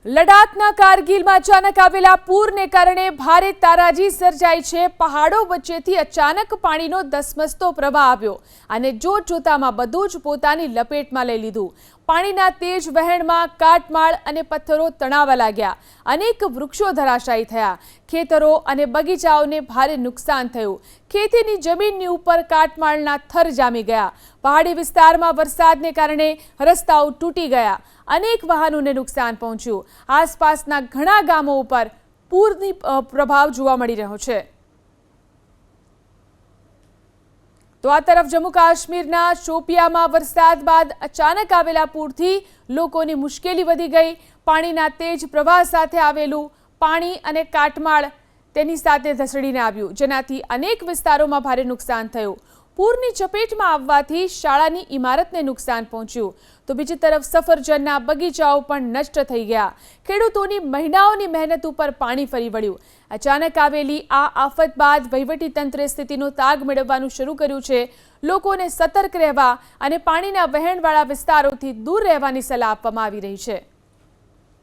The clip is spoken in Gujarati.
લડાખના કારગિલમાં અચાનક આવેલા પૂરને કારણે ભારે તારાજી સર્જાઈ છે। પહાડો વચ્ચેથી અચાનક પાણીનો ધસમસતો પ્રવાહ આવ્યો અને જોતજોતામાં બધું જ પોતાની લપેટમાં લઈ લીધું। પાણીના તેજ વહેણમાં કાટમાળ અને પથ્થરો તણાવા લાગ્યા। અનેક વૃક્ષો ધરાશાયી થયા। ખેતરો અને બગીચાઓને ભારે નુકસાન થયું। ખેતીની જમીનની ઉપર કાટમાળના થર જામી ગયા। પહાડી વિસ્તારમાં વરસાદને કારણે રસ્તાઓ તૂટી ગયા। અનેક વાહનોને નુકસાન પહોંચ્યું। આસપાસના ઘણા ગામો ઉપર પૂરની પ્રભાવ જોવા મળી રહ્યો છે। તો આ તરફ જમ્મુ કાશ્મીરના શોપિયામાં વરસાદ બાદ અચાનક આવેલા પૂરથી લોકોની મુશ્કેલી વધી ગઈ। પાણીના તેજ પ્રવાહ સાથે આવેલું પાણી અને કાટમાળ તેની સાથે ધસડીને આવ્યું, જેનાથી અનેક વિસ્તારોમાં ભારે નુકસાન થયું। પૂરની ચપેટમાં આવવાથી શાળાની ઇમારતને નુકસાન પહોંચ્યું, તો બીજી તરફ સફરજનના બગીચાઓ પણ નષ્ટ થઈ ગયા। ખેડૂતોની મહિનાઓની મહેનત ઉપર પાણી ફરી વળ્યું। અચાનક આવેલી આ આફત બાદ વહીવટીતંત્રે સ્થિતિનો તાગ મેળવવાનું શરૂ કર્યું છે। લોકોને સતર્ક રહેવા અને પાણીના વહેણવાળા વિસ્તારોથી દૂર રહેવાની સલાહ આપવામાં આવી રહી છે।